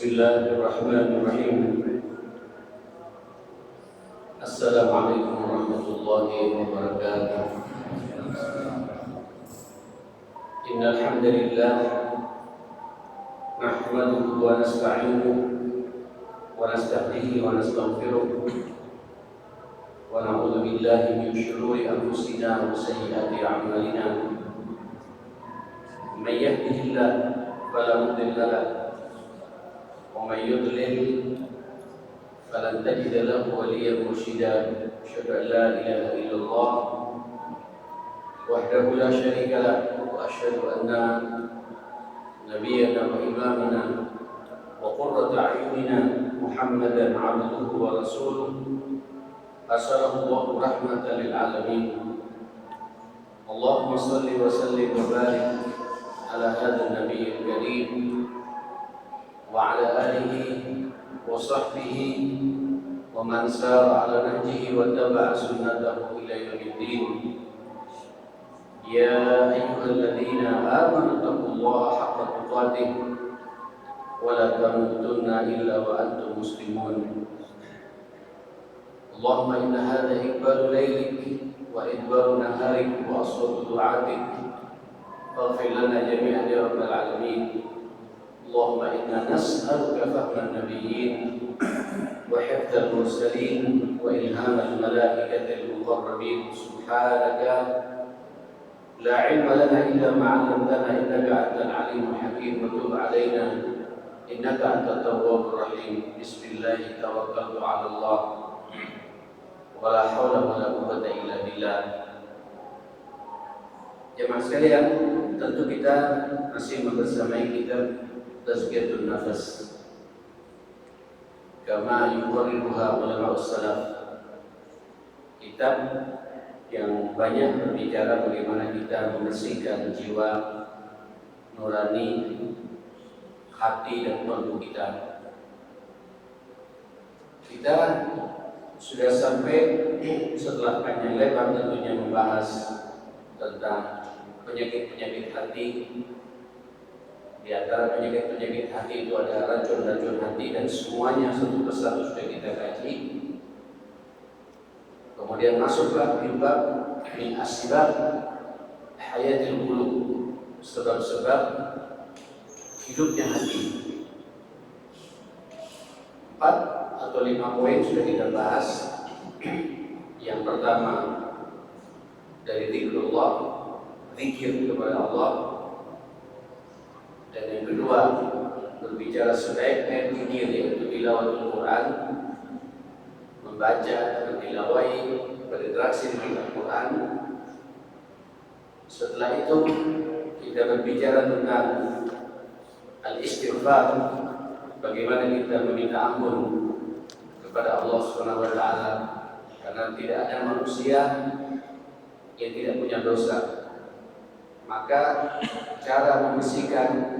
Bismillahirrahmanirrahim. Assalamualaikum warahmatullahi wabarakatuh. Innal hamdalillah nahmaduhu wa nasta'inuhu wa nasta'dihi wa nastaghfiruh wa na'udzu billahi min shururi anfusina wa sayyiati a'malina. May yahdihillahu fala mudilla lahu ومن يضلل فلن تجد له وليا مرشدا أشهد أن لا إله إلا الله وحده لا شريك له وأشهد أن نبينا وإمامنا وقرة أعيننا محمدا عبده ورسوله أرسله الله رحمة للعالمين. اللهم صل وسلم وبارك على هذا النبي الكريم وعلى آله وصحبه ومن سار على نهجه واتبع سنته إلى يوم الدين. يا أيها الذين آمنوا اتقوا الله حق تقاته ولا تموتن إلا وأنتم مسلمون. اللهم إن هذا إقبال ليلك وإدبار نهارك وأصوات دعاتك فاغفر لنا جميعا يا رب العالمين. اللهم إنا نسألك فهم النبيين وحفظ المرسلين وإلهام الملائكة المقربين. سبحانك لا علم لنا إلا ما علمتنا إنك أنت العليم الحكيم. وتب علينا إنك أنت التواب الرحيم. بسم الله توكلت على الله ولا حول ولا قوة إلا بالله. Jemaah sekalian, tentu kita masih membersamai kitab Tazkiyatun Nafas kama yuqarriruha ulama salaf, kitab yang banyak berbicara bagaimana kita membersihkan jiwa nurani, hati dan kalbu kita. Kita sudah sampai setelah panjang lebar tentunya membahas tentang penyakit-penyakit hati. Di antara penyakit-penyakit hati itu ada racun-racun hati, dan semuanya satu persatu sudah kita kaji. Kemudian masuklah di bab min asbab hayatil qulub, sebab-sebab hidupnya hati. 4 atau 5 poin sudah kita bahas. Yang pertama dari zikrullah, zikir kepada Allah. Dan yang kedua berbicara sebaik-baik zikir, yaitu tilawatul Quran, membaca, mentilawai, berinteraksi dengan Al-Quran. Setelah itu kita berbicara tentang al-istighfar, bagaimana kita meminta ampun kepada Allah Subhanahu wa taala, karena tidak ada manusia yang tidak punya dosa. Maka cara membersihkan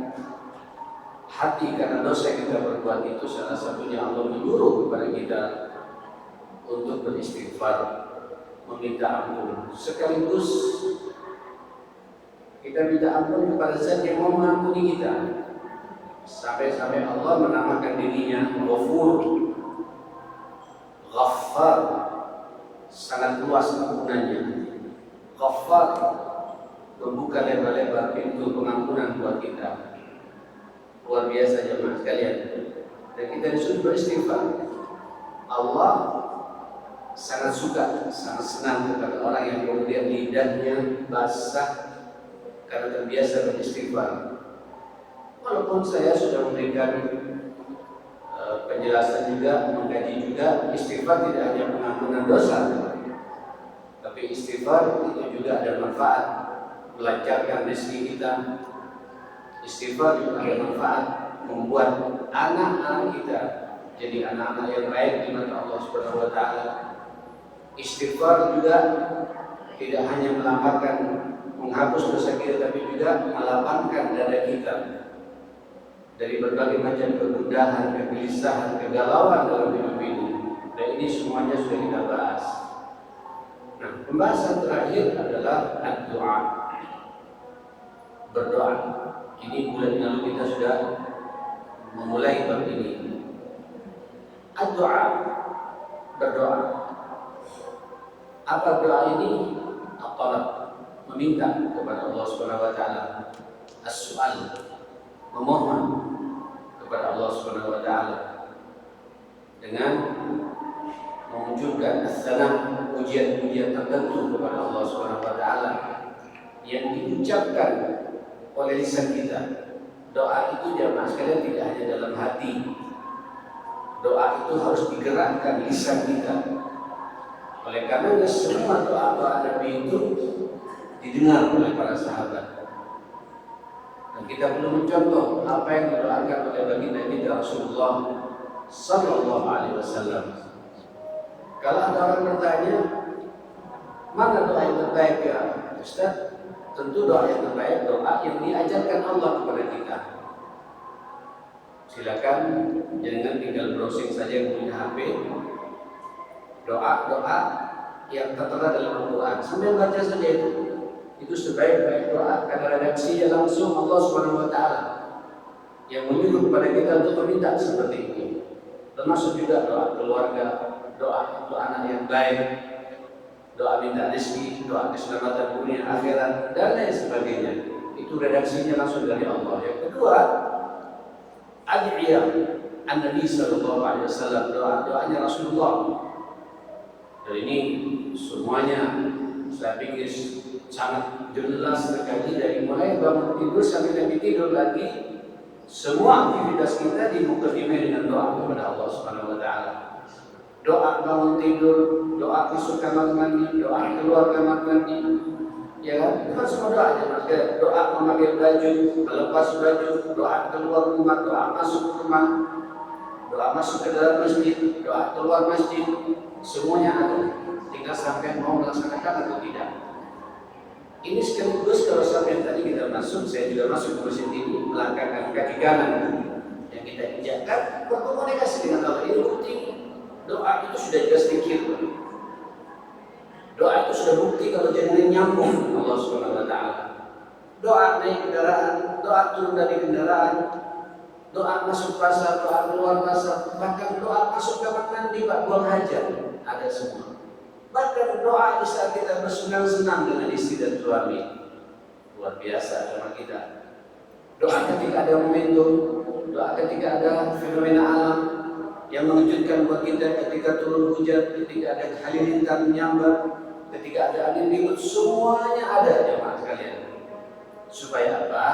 hati karena dosa yang kita berbuat itu salah satunya Allah menyuruh kepada kita untuk beristighfar, meminta ampun. Sekaligus kita minta ampun kepada Zat yang mau mengampuni kita. Sampai-sampai Allah menamakan dirinya Ghafur, Ghaffar, sangat luas ampunannya. Ghaffar, membuka lebar-lebar pintu pengampunan buat kita. Luar biasa jemaah sekalian. Dan kita disuruh beristighfar. Allah sangat suka, sangat senang kepada orang yang kemudian lidahnya basah karena terbiasa beristighfar. Walaupun saya sudah memberikan penjelasan juga, mengkaji juga, istighfar tidak hanya pengampunan dosa, tapi istighfar itu juga ada manfaat, melancarkan rezeki kita. Istighfar juga ada manfaat, membuat anak-anak kita jadi anak-anak yang baik di mata Allah Subhanahu wa taala. Istighfar juga tidak hanya melapangkan, menghapus dosa kita, tapi juga melapangkan dada kita dari berbagai macam kegundahan, kegelisahan, kegalauan dalam hidup ini. Dan ini semuanya sudah kita bahas. Nah, pembahasan terakhir adalah doa, berdoa. Ini bulan lalu kita sudah memulai bab ini. Doa, berdoa. Apa doa ini? Apalah, meminta kepada Allah Subhanahu wa taala. As-su'al, memohon kepada Allah Subhanahu wa taala dengan memunculkan as-salam, pujian-pujian tertentu kepada Allah Subhanahu wa taala yang diucapkan oleh lisan kita. Doa itu jamaah sekalian tidak hanya dalam hati. Doa itu harus digerakkan lisan kita. Oleh karena semua doa-doa Nabi itu didengar oleh para sahabat. Dan kita perlu mencontoh apa yang didoakan oleh baginda kita Rasulullah Sallallahu Alaihi Wasallam. Kalau ada orang bertanya, mana doa yang terbaik ya Ustaz? Tentu doa yang terbaik doa yang diajarkan Allah kepada kita. Silakan jangan tinggal browsing saja yang punya HP. Doa-doa yang tertera dalam Al-Quran sambil baca saja itu sebaik-baik doa karena redaksinya langsung Allah Subhanahu wa taala yang menyuruh kepada kita untuk meminta seperti ini. Termasuk juga doa keluarga, doa untuk anak yang baik, doa minta rezeki, doa keselamatan dunia akhirat dan lain sebagainya. Itu redaksinya langsung dari Allah. Yang kedua, ad'iyah an-Nabi sallallahu alaihi wasallam, doanya Rasulullah. Dan ini semuanya saya pikir sangat jelas sekali dari mulai bangun tidur sampai nanti tidur lagi. Semua aktivitas kita dimulai dengan doa kepada Allah Subhanahu wa taala. Doa bangun tidur, doa masuk kamar mandi, doa keluar kamar mandi. Ya kan? Itu kan semua doa aja, Mas. Doa memakai baju, melepas baju, doa keluar rumah, doa masuk rumah, doa masuk ke dalam masjid, doa keluar masjid. Semuanya ada. Tinggal sampai mau melaksanakan atau tidak. Ini sekaligus kalau sampai tadi kita masuk, saya juga masuk ke masjid ini, melangkahkan kaki kanan yang kita injakkan, berkomunikasi dengan Allah. Ini bukti doa itu sudah jelas dikir. Doa itu sudah bukti kalau jaringan nyambung Allah Subhanahu wa taala. Doa naik kendaraan, doa turun dari kendaraan, doa masuk pasar, doa keluar pasar, bahkan doa masuk kamar mandi, Pak, buang hajat, ada semua. Bahkan doa di saat kita bersenang-senang dengan istri dan suami, luar biasa sama kita. Doa ketika ada momentum, doa ketika ada fenomena alam yang mengejutkan buat kita, ketika turun hujan, ketika ada halilintar menyambar, ketika ada angin ribut, semuanya ada jemaah sekalian. Supaya apa?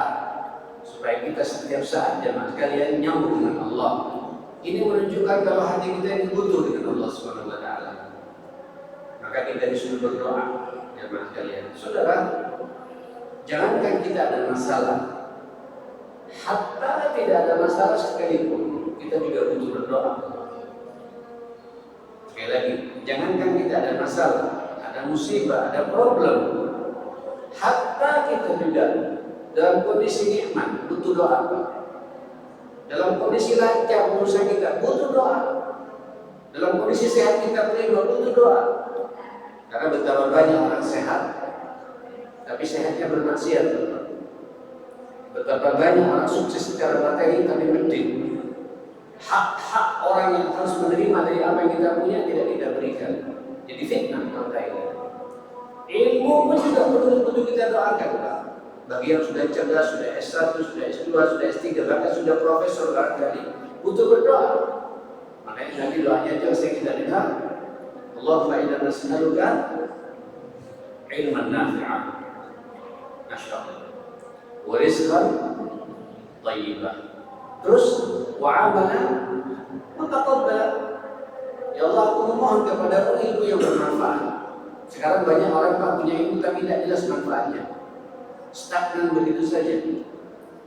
Supaya kita setiap saat jemaah sekalian nyambung dengan Allah. Ini menunjukkan kalau hati kita ini butuh dengan Allah Subhanahu wa taala. Maka kita disuruh berdoa, jemaah sekalian. Saudara, jangankan kita ada masalah, hatta tidak ada masalah sekalipun, kita juga butuh berdoa. Sekali lagi, jangankan kita ada masalah, ada musibah, ada problem, hatta kita juga dalam kondisi nikmat butuh doa. Dalam kondisi lancar urusan kita butuh doa. Dalam kondisi sehat kita butuh doa. Karena betapa banyak orang sehat, tapi sehatnya bermaksiat. Betapa banyak orang sukses secara materi tapi penting. Hak-hak orang yang harus menerima dari apa yang kita punya tidak kita berikan. Jadi fitnah kalau ini. Ilmu pun juga perlu kita doakan, Pak. Bagi yang sudah cerdas, sudah S1, sudah S2, sudah S3, bahkan sudah profesor barangkali, butuh berdoa. Makanya nanti doanya aja saya kita dengar. Allahumma inna nas'aluka ilman nafi'an, Masya Allah, wa rizqan thayyibah, terus wa amalan mutaqabbal. Ya Allah, aku memohon kepada ilmu yang bermanfaat. Sekarang banyak orang Pak punya ilmu tapi tidak jelas manfaatnya, stagnan begitu saja.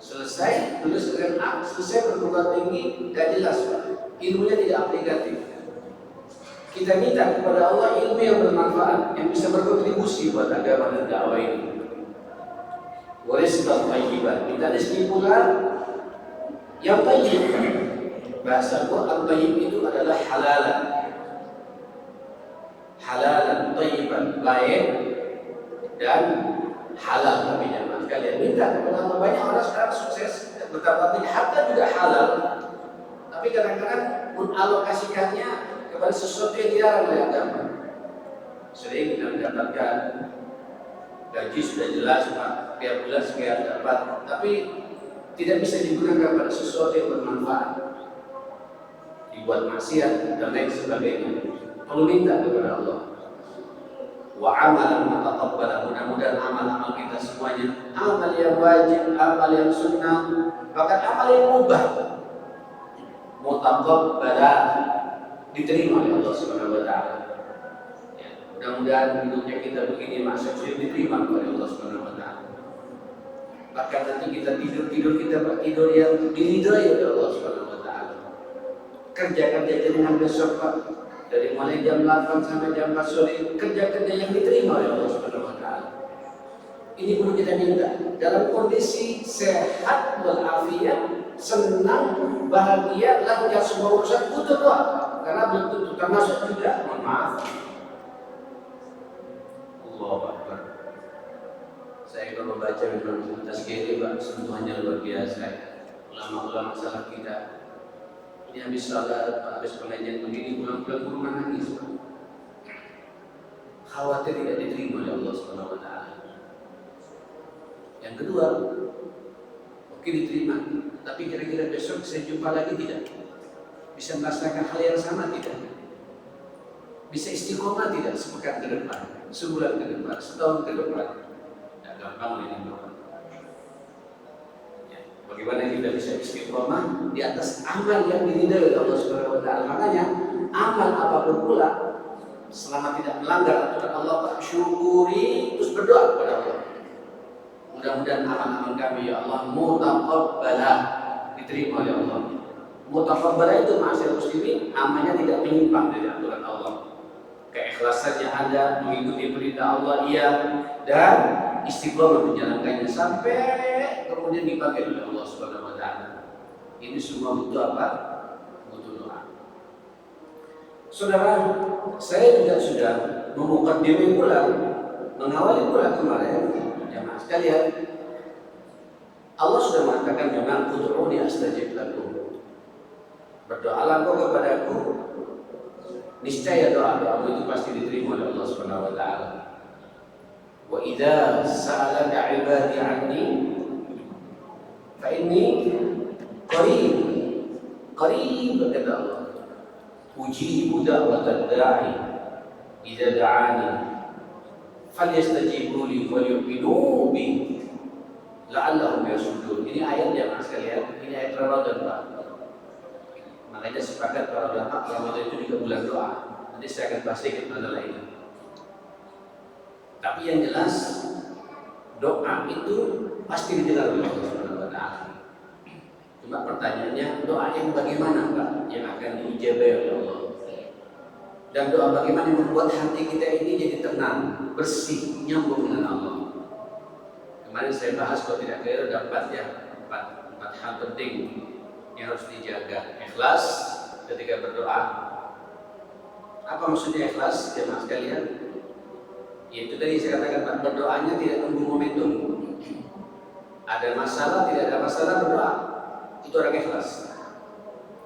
Selesai tulis dengan A, selesai berguruan tinggi, tidak jelas Pak, ilmunya tidak aplikatif. Kita minta kepada Allah ilmu yang bermanfaat, yang bisa berkontribusi buat agama dan dakwah ini. Wa rizqan thayyiban, minta rezeki pula yang thayyib. Bahasa Quran thayyib itu adalah halalan. Halalan thayyiban, baik dan halal. Tapi jangan kalian minta kepada Allah. Banyak orang sekarang sukses betapa harta juga halal, tapi kadang-kadang mengalokasikannya kepada sesuatu yang dilarang oleh agama. Sering kita mendapatkan gaji sudah jelas Pak, tiap bulan sekian dapat, tapi tidak bisa digunakan pada sesuatu yang bermanfaat, dibuat maksiat dan lain sebagainya. Perlu minta kepada Allah. Wa amalan mutaqabbala, mudah-mudahan amal-amal kita semuanya amal yang wajib, amal yang sunnah, bahkan amal yang mubah, mutaqabbala, diterima oleh Allah Subhanahu wa taala. Ya, mudah-mudahan hidupnya kita begini masa sudah diterima oleh Allah Subhanahu wa taala. Bahkan nanti kita tidur tidur yang diridhai oleh Allah Subhanahu wa taala. Kerja-kerja dengan besok Pak, dari mulai jam 8 sampai jam 4 sore, kerja-kerja yang diterima oleh Allah Subhanahu wa taala. Ini perlu kita minta dalam kondisi sehat walafiat, senang, bahagia, lancar semua urusan, butuh doa. Karena belum tentu termasuk juga, mohon maaf. Allahu Akbar. Saya kalau baca memang tazkiri Pak, semuanya luar biasa. Ulama-ulama salaf kita ini habis salat, habis pengajian begini, pulang-pulang ke rumah nangis. Khawatir tidak diterima oleh Allah Subhanahu wa taala. Yang kedua, oke diterima, tapi kira-kira besok saya jumpa lagi tidak? Bisa merasakan hal yang sama tidak? Bisa istiqomah tidak sepekan ke depan, sebulan ke depan, setahun ke depan? Tidak gampang ini Bapak. Bagaimana kita bisa istiqomah di atas amal yang diridhai oleh Allah Subhanahu wa taala. Makanya amal apapun pula selama tidak melanggar aturan Allah, Pak, syukuri terus berdoa kepada Allah. Mudah-mudahan amal-amal kami ya Allah mutaqabbalah, diterima oleh Allah. Mutaqabbalah itu ma'asyiral muslimin, amalnya tidak menyimpang dari aturan Allah. Keikhlasannya ada, mengikuti perintah Allah iya, dan istiqomah menjalankannya sampai kemudian dipakai oleh Allah Subhanahu wa taala. Ini semua butuh apa? Butuh doa. Saudara, saya juga sudah memukaddimah pula, mengawali pula kemarin, jamaah sekalian. Allah sudah mengatakan memang ud'uni astajib lakum. Berdoalah kau kepadaku, niscaya doa-doamu itu pasti diterima oleh Allah Subhanahu wa taala. Wa idza sa'alaka 'ibadi 'anni fa inni qarib kata Allah. Ujibu da'watad da'i idza da'ani falyastajibu li wa yu'minu bi la'allahum yarshudun. Ini ayatnya Mas sekalian, ini ayat Ramadan Pak. Makanya sepakat para ulama Ramadan itu juga bulan doa. Nanti saya akan bahas sedikit masalah ini. Tapi yang jelas doa itu pasti didengar oleh Allah Subhanahu wa taala. Cuma pertanyaannya doa yang bagaimana Pak yang akan diijabah oleh Allah? Dan doa bagaimana yang membuat hati kita ini jadi tenang, bersih, nyambung dengan Allah. Kemarin saya bahas kalau tidak keliru ada empat hal penting yang harus dijaga. Ikhlas ketika berdoa. Apa maksudnya ikhlas jemaah sekalian? Yaitu tadi saya katakan Pak, berdoanya tidak tunggu momentum. Ada masalah, tidak ada masalah berdoa. Itu orang ikhlas.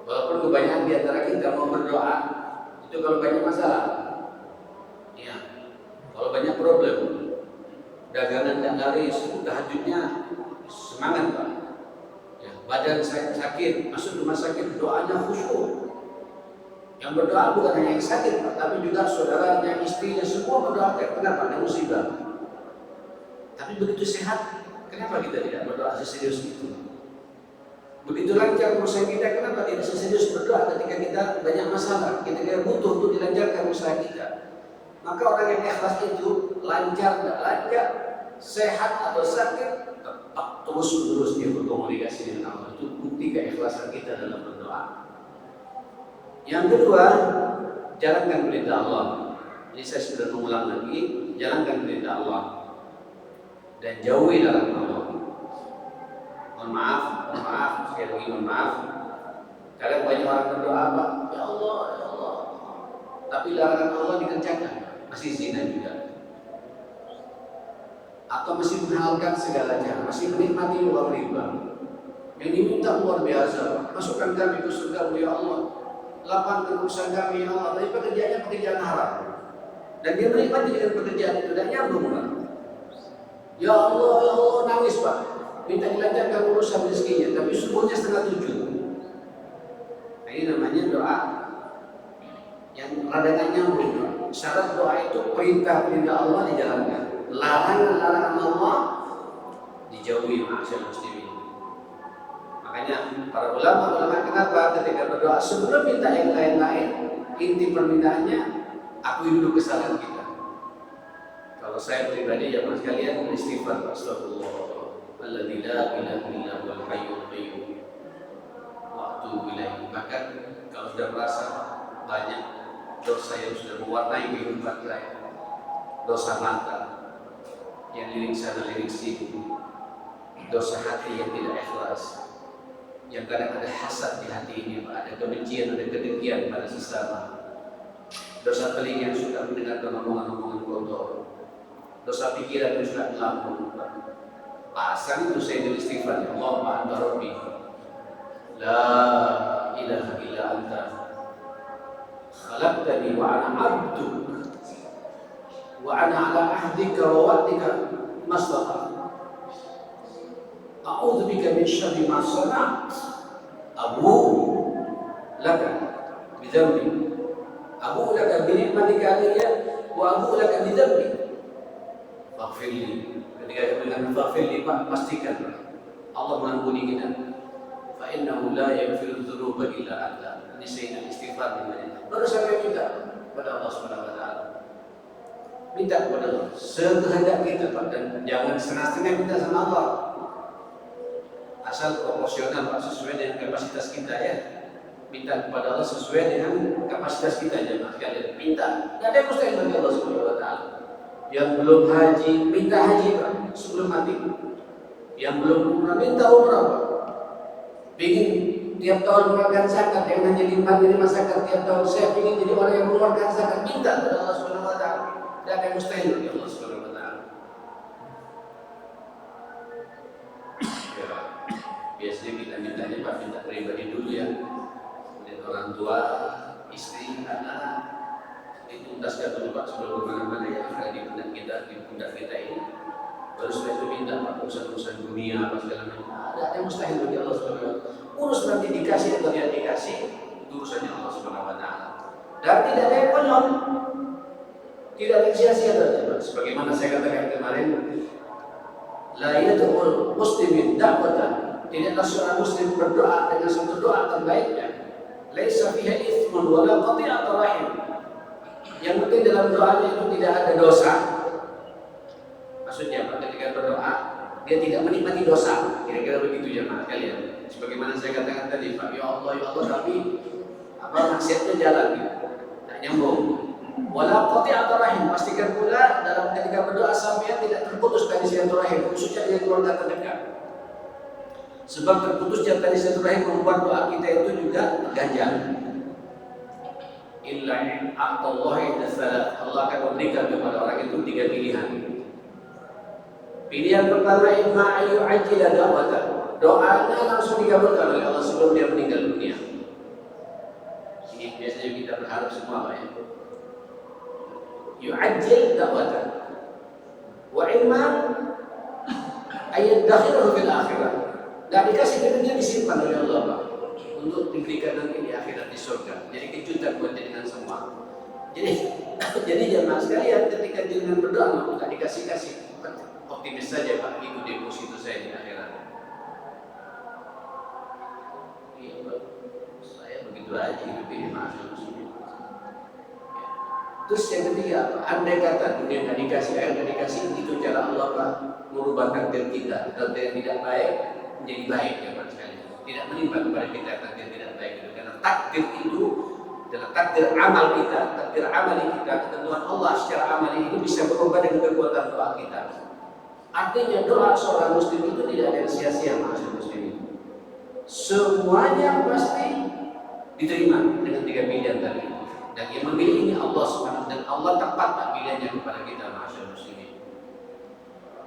Walaupun kebanyakan di antara kita mau berdoa itu kalau banyak masalah. Ya. Kalau banyak problem. Dagangan tidak laris, tahajudnya semangat Pak. Ya, badan sakit, masuk rumah sakit, doanya khusyuk. Yang berdoa bukan hanya yang sakit Pak, tapi juga saudaranya, istrinya, semua berdoa. Kenapa? Ada musibah. Tapi begitu sehat, kenapa kita tidak berdoa seserius itu? Begitu lancar usaha kita, kenapa tidak seserius berdoa ketika kita banyak masalah, ketika butuh untuk dilancarkan usaha kita? Maka orang yang ikhlas itu lancar, tidak lancar, sehat atau sakit, tetap terus-menerus dia berkomunikasi dengan Allah. Itu bukti keikhlasan kita dalam berdoa. Yang kedua, jalankan perintah Allah. Ini saya sudah mengulang lagi, jalankan perintah Allah dan jauhi larangan Allah. Mohon maaf, sekali lagi mohon maaf. Kadang banyak orang berdoa, Pak, ya Allah, tapi larangan Allah dikerjakan, masih zina juga. Atau atau masih menghalalkan segala cara, masih menikmati uang riba. Yang diminta luar biasa, masukkan kami ke surga ya Allah, lapangkan urusan kami ya Allah, tapi pekerjaannya pekerjaan haram. Dan dia menikmati dengan pekerjaan itu dan nyambung Pak. Ya Allah nangis Pak, minta dilancarkan urusan rezekinya, tapi subuhnya 6:30. Nah, ini namanya doa yang rada nggak nyambung. Syarat doa itu perintah Allah dijalankan, larangan Allah dijauhi masyarakat muslimin. Makanya para ulama kenapa ketika berdoa sebelum minta yang lain-lain, inti permintaannya akui dulu kesalahan kita. Kalau saya pribadi ya mas kalian beristighfar, astagfirullah alladzi la ilaha illa huwal hayyul qayyum wa atubu ilaihi. Bahkan kalau sudah merasa banyak dosa yang sudah mewarnai kehidupan saya, dosa mata yang lirik sana lirik sini, dosa hati yang tidak ikhlas, yang kadang ada hasad di hati ini, ada kebencian, ada kedengkian pada sesama, dosa telinga yang suka mendengarkan omongan-omongan kotor, dosa pikiran yang suka melamun. Pasang itu saya beristighfar, ya Allah anta rabbi la ilaha illa anta khalaqtani wa ana 'abduk wa ana 'ala ahdika wa wa'dika mastata'tu a'udzu bika min syarri ma sana'tu abu laka bi dzambi abu laka bi ni'matika 'alayya wa abu laka bi dzambi faghfirli. Ketika dengan faghfirli pastikan Allah mengampuni kita. Fa innahu la yaghfiru dzunuba illa anta. Ini sayyidul istighfar namanya. Baru sampai minta kepada Allah Subhanahu wa taala. Minta kepada Allah sekehendak kita Pak, dan jangan setengah-setengah minta sama Allah. Asal proporsional Pak, sesuai dengan kapasitas kita ya. Minta kepada Allah sesuai dengan kapasitas kita jemaah sekalian. Minta. Enggak ada yang mustahil bagi Allah Subhanahu wa taala. Yang belum haji, minta haji Pak sebelum mati. Yang belum umrah, minta umrah Pak. Pingin tiap tahun mengeluarkan zakat, yang hanya lima zakat tiap tahun. Saya pingin jadi orang yang mengeluarkan zakat, minta kepada Allah Subhanahu wa taala. Tidak ada yang mustahil bagi Allah Subhanahu wa taala. Ya, biasanya kita mintanya Pak, minta pribadi dulu ya. Kemudian orang tua, istri, anak, dituntaskan dulu Pak sebelum kemana-mana ya, karena di pundak kita ini. Baru setelah itu minta Pak urusan-urusan dunia apa segala macam. Ada yang mustahil bagi Allah Subhanahu wa taala. Urus nanti dikasih atau tidak dikasih, itu urusannya Allah Subhanahu wa taala. Dan tidak ada yang konyol, tidak ada yang sia-sia saja. Sebagaimana saya katakan kemarin, la yad'ul muslimin da'watan, tidaklah seorang muslim berdoa dengan satu doa terbaiknya, laisa fiha itsmun wala qati'atu rahim. Yang penting dalam doanya itu tidak ada dosa. Maksudnya ketika berdoa dia tidak menikmati dosa, kira-kira begitu jemaah kalian. Sebagaimana saya katakan tadi Pak, ya Allah tapi maksiatnya jalan gitu, tak nyambung. Wala qati'atu rahim, pastikan pula dalam ketika berdoa sampai tidak terputus tali silaturahim, khususnya dengan keluarga terdekat. Sebab terputusnya tali silaturahim membuat doa kita itu juga terganjal. Illa a'tallahi tasalah, Allah akan memberikan kepada orang itu 3 pilihan. Pilihan pertama, imma ayu ajila da'watan, doanya langsung dikabulkan oleh Allah sebelum dia meninggal dunia. Ini biasanya kita berharap semua Pak ya. Yu'ajjil da'watan wa imma ayyadakhiruhu fil akhirah. Dan dikasih ke dunia disimpan oleh Allah Pak, untuk diberikan nanti di akhirat di surga. Jadi kejutan buat jenengan semua. Jadi jemaah sekalian, ketika jenengan berdoa enggak dikasih-kasih, optimis saja Pak, itu deposito saya di akhirat. Iya Pak, saya begitu aja hidup ini maksudnya. Terus yang ketiga, andai kata dunia nggak dikasih, air nggak dikasih, itu cara Allah Pak merubah takdir kita. Takdir yang tidak baik menjadi baik ya Pak sekalian. Tidak menimpa kepada kita takdir tidak baik itu, karena takdir itu adalah takdir amal kita, takdir amali kita, ketentuan Allah secara amali itu bisa berubah dengan kekuatan doa kita. Artinya doa seorang muslim itu tidak ada yang sia-sia maksud muslim. Semuanya pasti diterima dengan 3 pilihan tadi. Dan yang memilih ini Allah SWT, dan Allah tepat pilihannya kepada kita masyarakat muslimin.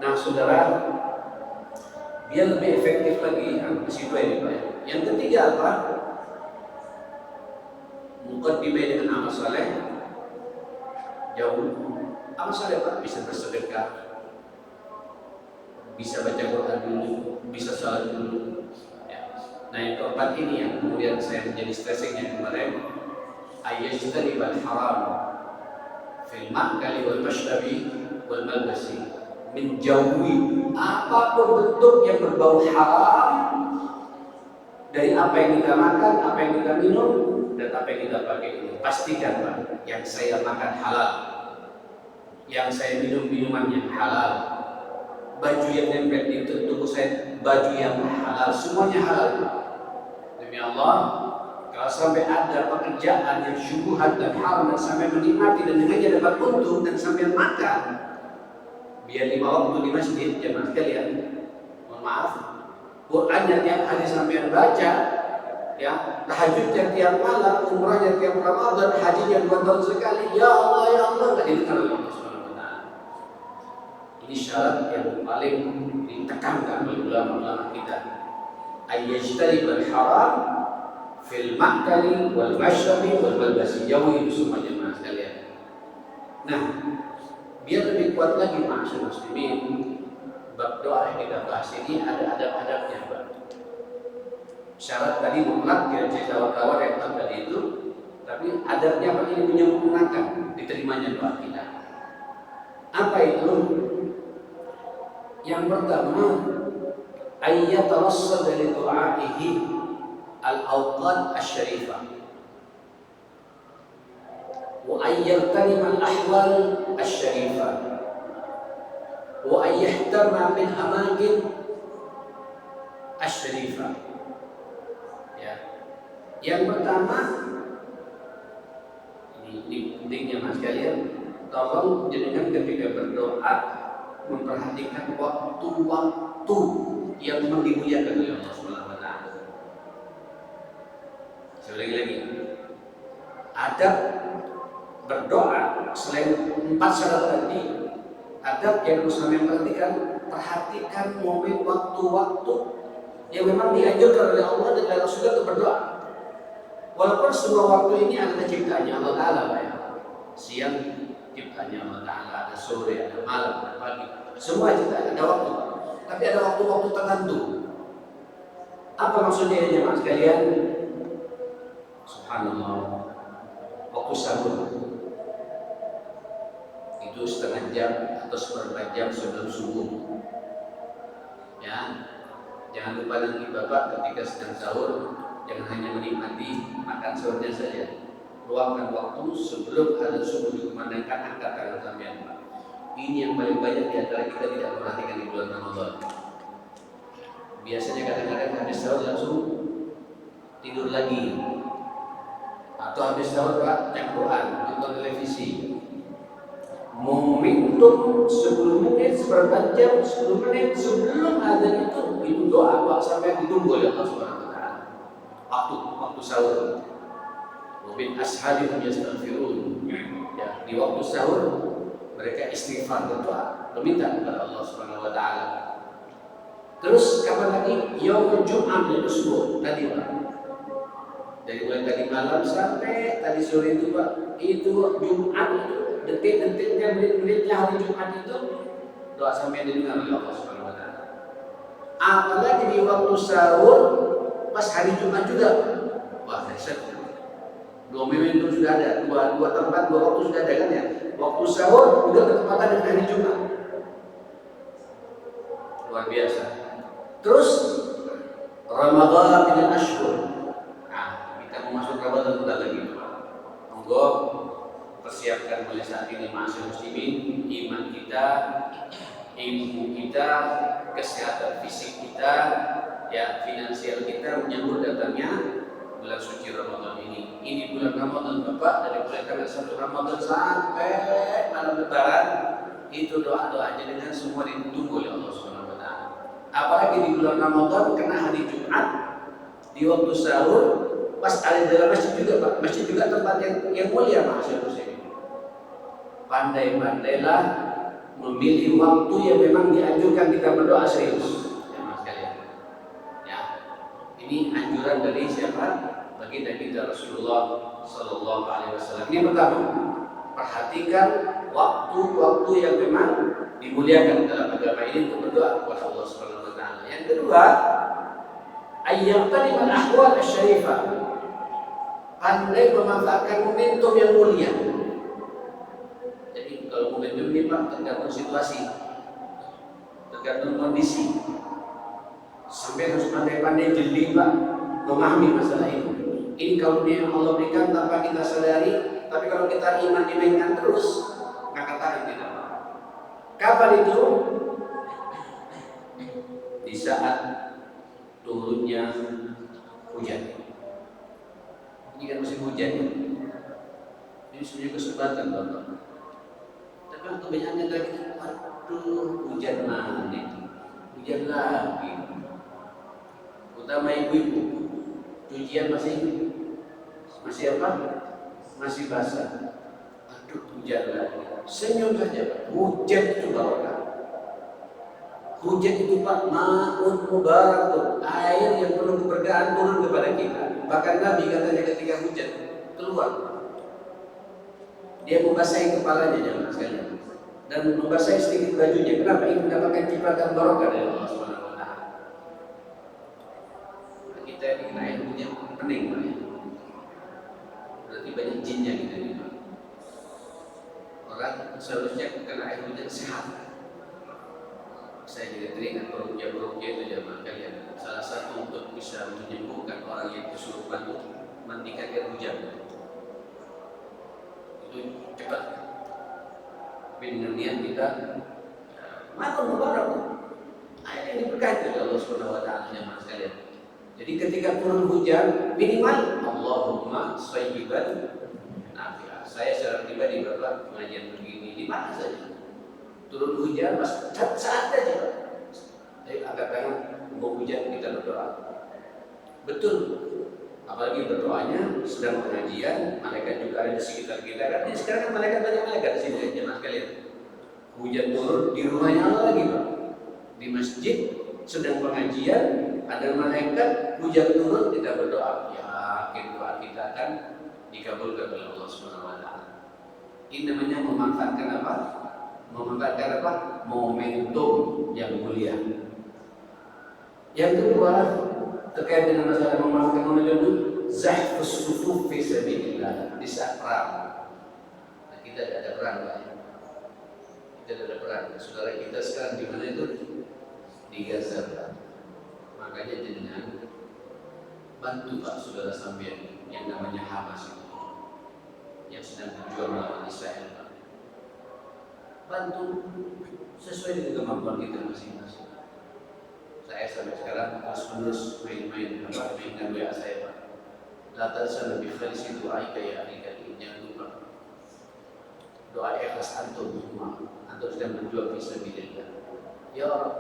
Nah, saudara, biar lebih efektif lagi, masih dua ini Pak. Yang ketiga apa? Muqaddimah dengan amal saleh. Jauh amal saleh Pak, bisa bersedekah, bisa baca Quran dulu, bisa salat dulu. Ya. Nah, yang keempat ini yang kemudian saya menjadi stressingnya kemarin, ayyajtanibal haram fil ma'kali wal mashrabi wal malbasi, menjauhi apapun bentuk yang berbau haram dari apa yang kita makan, apa yang kita minum, dan apa yang kita pakai ini. Pastikan Pak, yang saya makan halal, yang saya minum minuman yang halal, baju yang nempel di tubuh saya baju yang halal, semuanya halal. Demi Allah, kalau sampai ada pekerjaan yang syubhat dan haram dan sampai menikmati dan dengannya dapat untung dan sampai makan, biar 5 waktu di masjid, jemaah sekalian, mohon maaf, Qurannya tiap hari sampai baca, ya, tahajudnya tiap malam, umrahnya tiap Ramadan, hajinya 2 tahun sekali, ya Allah, nggak didengar oleh Allah Subhanahu wa Ta'ala. Ini syarat yang paling ditekankan oleh ulama-ulama kita. Ayyajtanibal haram fil ma'kali wal mashrabi wal malbasi, jauhi itu semua jemaah sekalian. Nah, biar lebih kuat lagi masyarakat muslimin, bab doa yang kita bahas ini ada adab-adabnya Pak. Syarat tadi mutlak, tidak tawar-tawar yang tadi itu, tapi adabnya Pak ini menyempurnakan diterimanya doa kita. Apa itu? Yang pertama, ayyatarassad dari du'aihi al-awqat asy-syarifah wa ayyartanima al-ahwal asy-syarifah wa ayyahtama min amakin asy-syarifah. Ya. Yang pertama, ini pentingnya Mas sekalian, tolong jenengan ketika berdoa memperhatikan waktu-waktu yang dimuliakan oleh Allah Subhanahu wa Ta'ala. Sekali lagi, adab berdoa selain 4 syarat tadi, adab yang harus kami perhatikan momen waktu-waktu yang memang dianjurkan oleh Allah dan Rasulullah untuk berdoa. Walaupun semua waktu ini adalah ciptaannya Allah Ta'ala, Pak ya. Siang ciptaannya Allah Ta'ala, ada sore, ada malam, ada pagi, semua ciptaan ada waktu. Tapi ada waktu-waktu tertentu. Apa maksudnya ya Mas sekalian? Subhanallah, waktu sahur itu setengah jam atau seperempat jam sebelum subuh. Ya, jangan lupa nanti Bapak ketika sedang sahur jangan hanya menikmati makan sahurnya saja. Luangkan waktu sebelum azan subuh dikumandangkan, angkat tangan sampean. Ini yang paling banyak di antara kita tidak perhatikan di bulan Ramadan. Biasanya kadang-kadang habis sahur langsung tidur lagi, atau habis sahur Pak cek Quran, nonton televisi. Momentum 10 menit, seperempat jam, 10 menit sebelum azan itu doa sampai ditunggu oleh Allah Subhanahu wa Ta'ala. Waktu sahur. Wa bin ashabihim yastaghfirun. Ya, di waktu sahur mereka istighfar, berdoa, meminta kepada Allah Subhanahu wa Ta'ala. Terus kapan lagi? Yaumul Jum'ah dan Usbu tadi Pak. Dari mulai tadi malam sampai tadi sore itu Pak, itu Jumat itu detik-detiknya, menit-menitnya hari Jumat itu doa sampai didengar oleh Allah Subhanahu wa Ta'ala. Apalagi di waktu sahur pas hari Jumat juga. Wah, dahsyat. 2 momentum sudah ada, dua tempat, 2 waktu sudah ada kan ya. Waktu sahur juga bertepatan dengan hari Jumat. Luar biasa. Terus Ramadan dengan Ashhur. Nah, kita mau masuk Ramadan bentar lagi. Monggo persiapkan mulai saat ini masyarakat muslimin, iman kita, ilmu kita, kesehatan fisik kita, ya finansial kita menyambut datangnya bulan suci Ramadan ini. Ini bulan Ramadan Bapak, dari mulai tanggal 1 Ramadan sampai malam lebaran itu doa-doanya dengan semua ditunggu oleh Allah Subhanahu wa Ta'ala. Apalagi di bulan Ramadan kena hari Jumat di waktu sahur pas ada dalam masjid juga Pak. Masjid juga tempat yang mulia masyarakat muslimin. Pandai-pandailah memilih waktu yang memang dianjurkan kita berdoa serius. Jemaah sekalian. Ya, ini anjuran dari siapa? Baginda kita Rasulullah Sallallahu Alaihi Wasallam. Ini pertama, perhatikan waktu-waktu yang memang dimuliakan dalam agama ini untuk berdoa kepada Allah Subhanahu Wa Taala. Yang kedua, ayyaqtanim al-ahwal asy-syarifah, pandai memanfaatkan momentum yang mulia. Jadi kalau momentum ini Pak tergantung situasi, tergantung kondisi. Sampai harus pandai-pandai jeli Pak memahami masalah itu. Ini kalau dia yang Allah berikan tanpa kita sadari, tapi kalau kita iman dimainkan terus, ngangkat tangan kita. Kapan itu? Di saat turunnya hujan. Ini kan musim hujan. Ini sebenarnya kesempatan Bapak. Tapi kebanyakan dari kita, waduh, hujan mana nih? Hujan lagi. Utama ibu-ibu, cucian masih apa? Masih basah. Aduh, hujan lagi. Senyum saja Pak. Hujan itu barokah. Hujan itu Pak, ma'un mubarakun, air yang penuh keberkahan turun kepada kita. Bahkan Nabi katanya ketika hujan keluar, dia membasahi kepalanya jemaah sekalian dan membasahi sedikit bajunya. Kenapa? Ini mendapatkan cipratan barokah dari Allah Subhanahu Wa Taala. Kita ini kena air hujan pening Pak. Berarti banyak jinnya kita ini Pak. Orang seharusnya kena air hujan sehat. Saya juga teringat beruja-beruja itu jemaah kalian. Salah satu untuk bisa menyembuhkan orang yang kesurupan itu mandikan air hujan. Itu cepat. Tapi dengan niat kita, maka mubarak. Air yang diberkati oleh Allah Subhanahu Wa Taala jemaah sekalian. Jadi ketika turun hujan, minimal Allahumma shayyiban nafi'ah. Saya secara pribadi Bapak pengajian begini di mana saja. Turun hujan, saat aja Pak. Jadi angkat tangan, mau hujan kita berdoa. Betul. Apalagi berdoanya sedang pengajian, malaikat juga ada di sekitar kita. Kan ini sekarang kan banyak malaikat di sini jemaah sekalian. Hujan turun di rumahnya Allah lagi Pak. Di masjid sedang pengajian, ada malaikat, hujan turun kita berdoa. Yakin doa kita akan dikabulkan oleh Allah Subhanahu Wa Taala. Ini namanya memanfaatkan apa? Memanfaatkan apa? Momentum yang mulia. Yang kedua, terkait dengan masalah memanfaatkan momentum, zahfus sufuf fi sabilillah, di saat perang. Nah, kita tidak ada perang Pak. Kita tidak ada perang. Saudara kita sekarang di mana itu? Di Gaza Pak. Makanya dengan bantu Pak saudara sampean yang namanya Hamas itu, yang sedang berjuang melawan Israel Pak. Bantu sesuai dengan kemampuan kita masing-masing. Saya sampai sekarang terus main-main mainkan WA saya Pak. Latar saya lebih khalis doa ya adik-adik, jangan lupa doa ikhlas antum semua. Antum sedang berjuang fisabilillah. Ya Allah,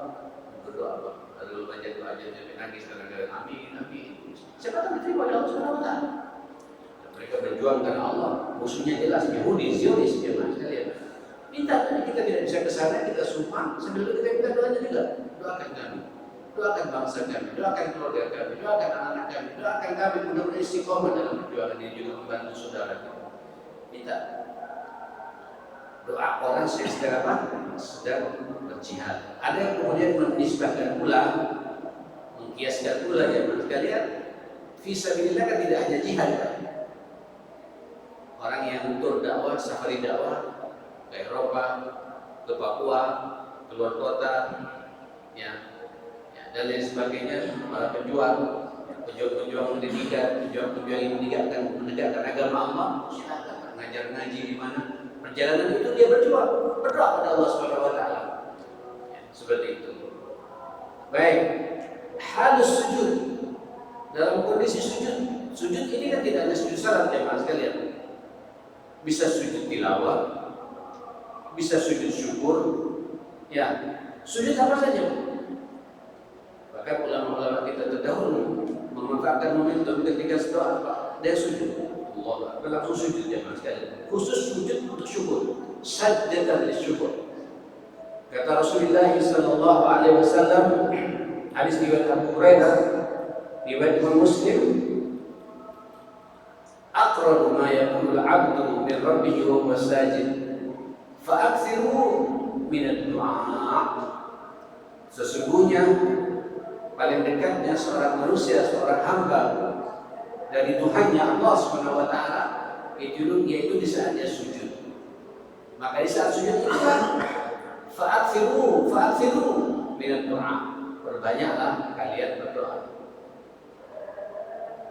berdoa Pak. Lalu baca doa aja sampai nangis kadang-kadang amin. Siapa tahu diterima oleh Allah Subhanahu Wa Taala. Mereka berjuang karena Allah. Musuhnya jelas Yahudi, Zionis jemaah sekalian. Minta tadi kita tidak bisa ke sana, kita sumpah sambil kita minta doanya juga. Doakan kami, doakan bangsa kami, doakan keluarga kami, doakan anak-anak kami, doakan kami mudah-mudahan istiqomah dalam perjuangan ini juga membantu saudara kita. Minta doa orang sedang apa? Sedang berjihad. Ada yang kemudian menisbahkan pula, mengkiaskan pula ya sekalian. Fisabilillah kan tidak hanya jihad Pak. Orang yang tur dakwah, safari dakwah ke Eropa, ke Papua, keluar kota, ya dan lain sebagainya, para pejuang pendidikan, pejuang yang menegakkan agama Allah, silakan mengajar ngaji di mana. Perjalanan itu dia berdoa pada Allah Subhanahu Wa Taala. Ya, seperti itu. Baik, halus sujud. Dalam kondisi sujud ini kan tidak hanya sujud salat jemaah sekalian. Bisa sujud tilawah, bisa sujud syukur, ya sujud apa saja. Bahkan ulama-ulama kita terdahulu memanfaatkan momentum ketika doa apa? Dia sujud, Allah langsung sujud jemaah sekalian. Khusus sujud untuk syukur, sajdatan lisyukur. Kata Rasulullah sallallahu alaihi wasallam, hadis riwayat Abu Hurairah, riwayat Imam Muslim, aqrabu ma yakunu al-'abdu min rabbih wa huwa sajid, fa'akthiru min ad-du'a. Sesungguhnya paling dekatnya seorang manusia, seorang hamba dari Tuhannya Allah Subhanahu wa taala itu yaitu di saat dia sujud. Maka di saat sujud itu fa'akthiru min ad-du'a. Perbanyaklah kalian berdoa.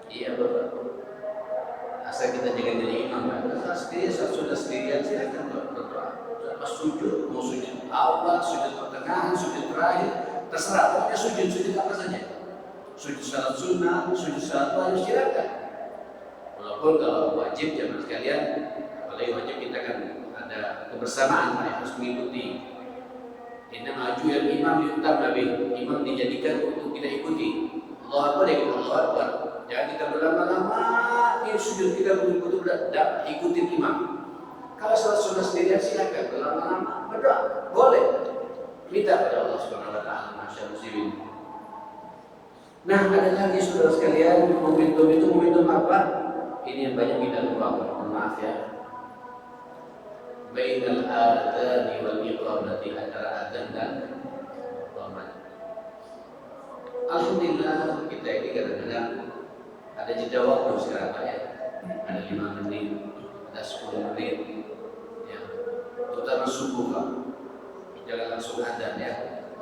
Iya Bapak. Asal kita jangan jadi imam, sudah sendirian silakan berdoa. Pas sujud, mau sujud awal, sujud pertengahan, sujud terakhir, terserah. Pokoknya sujud apa saja. Sujud salat sunnah, sujud salat wajib silakan. Walaupun kalau wajib jangan sekalian, apalagi wajib kita kan ada kebersamaan yang harus mengikuti. Inna maju yang imam diutam nabi, imam dijadikan untuk kita ikuti. Allah Akbar, ya Allah Akbar. Jangan kita berlama-lama, ini sujud kita betul-betul ikutin imam. Kalau salat sunnah sendirian silakan berlama-lama berdoa, boleh. Minta pada Allah Subhanahu wa taala, masyaallah muslimin. Nah, ada lagi saudara sekalian, momentum itu momentum apa? Ini yang banyak kita lupa, mohon maaf ya. Bainal adzan wal iqamati, antara adzan dan iqamah. Alhamdulillah kita ini kadang-kadang ada jeda waktu sekarang Pak ya. Ada 5 menit, ada 10 menit. Terutama subuh Pak, jangan langsung adzan ya.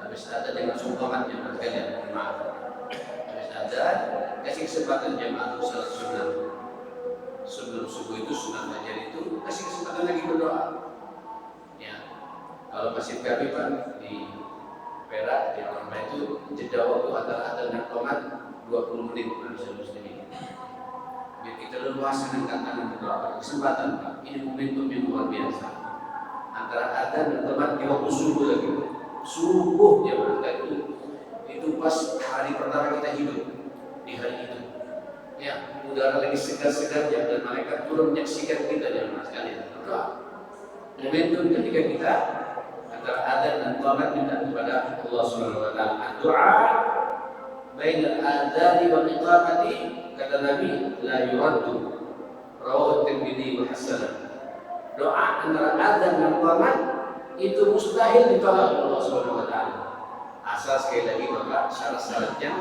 Habis adzan jangan langsung qomat ya sekalian, maaf. Habis adzan kasih kesempatan jamaah salat sunnah. Sebelum subuh itu sunnah fajar itu kasih kesempatan lagi berdoa. Ya, kalau masjid kami Pak di Perak di Orma itu jeda waktu antara adzan dan qomat 20 menit bisa muslimin. Biar kita leluasa angkat tangan berdoa. Kesempatan Pak, ini momentum yang luar biasa. Antara adzan dan qomat di waktu subuh lagi. Subuh ya berarti itu pas hari pertama kita hidup di hari itu. Ya, udara lagi segar-segarnya dan malaikat turun menyaksikan kita jemaah sekalian. Berdoa. Momentum ketika kita antara adzan dan qomat minta kepada Allah Subhanahu wa taala. Doa bainal adzan wal iqamati, kata Nabi, la yuraddu. Rawahu Tirmidzi wa hasan. Doa antara adzan dan qomat itu mustahil ditolak oleh Allah Subhanahu wa taala. Asal sekali lagi Bapak syarat-syaratnya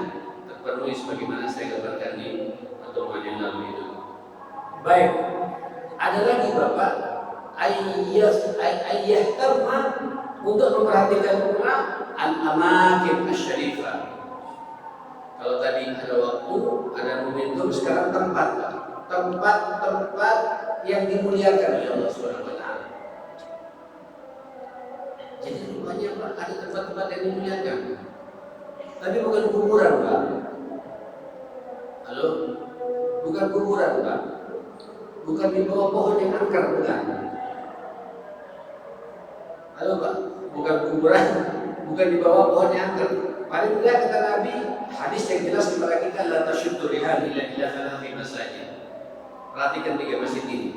terpenuhi sebagaimana saya gambarkan di pertemuan yang lalu itu. Baik. Ada lagi Bapak ayyahtamma untuk memperhatikan pula al-amakin asy-syarifah. Kalau tadi ada waktu, ada momentum, sekarang tempat. Tempat-tempat yang dimuliakan oleh Allah Subhanahu wa taala. Jadi rupanya Pak, ada tempat-tempat yang dimuliakan. Tapi bukan kuburan Pak. Halo? Bukan kuburan Pak. Bukan di bawah pohon yang angker, bukan. Halo Pak, bukan kuburan, bukan di bawah pohon yang angker. Paling tidak kata Nabi, hadis yang jelas kepada kita, la tasyuddu rihal illa ila thalathi masajid. Perhatikan 3 masjid ini.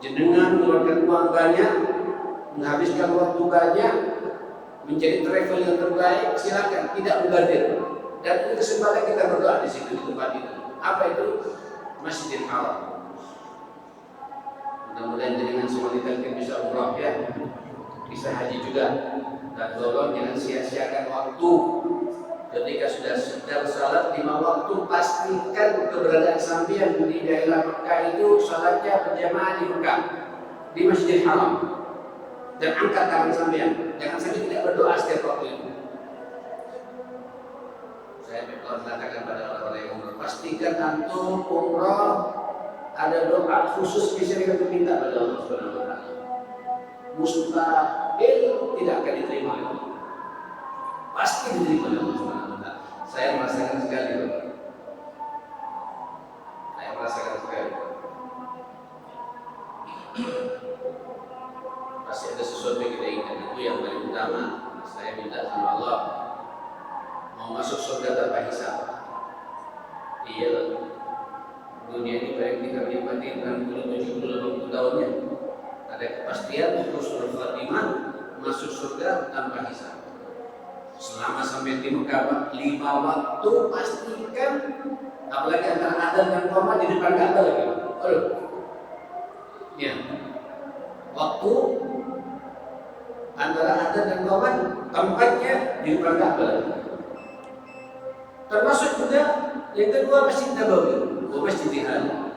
Jenengan mengeluarkan uang banyak, menghabiskan waktu banyak, menjadi travel yang terbaik, silakan, tidak mubazir. Dan ini kesempatan kita berdoa di situ, di tempat itu. Apa itu? Masjidil Haram. Mudah-mudahan jenengan semua ditakdir bisa umrah ya, bisa haji juga. Dan tolong jangan sia-siakan waktu. Ketika sudah sedang salat 5 waktu, pastikan keberadaan sampean di daerah Mekah itu salatnya berjamaah di Mekah, di Masjidil Haram. Dan angkat tangan sampean, jangan sampai tidak berdoa setiap waktu itu. Saya mengatakan pada orang-orang yang umrah, pastikan antum umrah ada doa khusus bisa kita minta pada Allah Subhanahu wa taala. Mustahil tidak akan diterima oleh Allah. Pasti diterima oleh Allah Subhanahu wa taala. Saya merasakan sekali, Bapak. Saya merasakan sekali. Pasti ada sesuatu yang kita inginkan, itu yang paling utama. Saya minta sama Allah mau masuk surga tanpa hisab. Iya, dunia ini baik kita menikmati 60, 70, 80 tahunnya. Ada kepastian husnul khatimah, masuk surga tanpa hisab. Selama sampai di Mekah 5 waktu pastikan, apalagi antara adzan dan qomat di depan Ka'bah lagi. Aduh. Ya. Waktu antara adzan dan qomat tempatnya di depan Ka'bah lagi. Termasuk juga yang kedua Masjid Nabawi, Masjid Haram.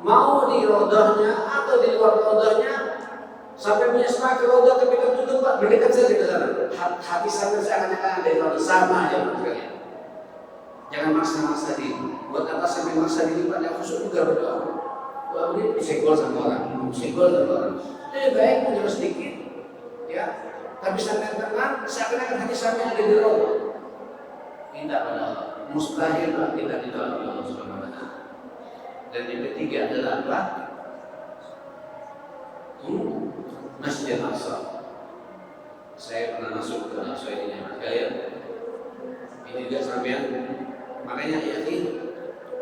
Mau di rodahnya atau di luar rodahnya, sampai punya semak ke rodah tapi tertutup Pak, berdekat saja ke sana. Hati sampai seakan-akan ada di rodah, sama aja sekalian. Jangan maksa-maksa diri. Buat apa sampai maksa diri Pak? Yang khusus juga berdoa. Wah ini disenggol sama orang, disenggol sama orang. Lebih baik menjauh sedikit, ya. Tapi sampai tenang, seakan-akan hati sampai ada di rodah. Minta pada Allah. Mustahil Pak kita ditolak oleh Allah Subhanahu wa Ta'ala. Dan yang ketiga adalah apa? Masjid Al-Aqsa. Saya pernah masuk ke Al-Aqsa ini ya, sekalian. Ini juga sampean. Makanya yakin.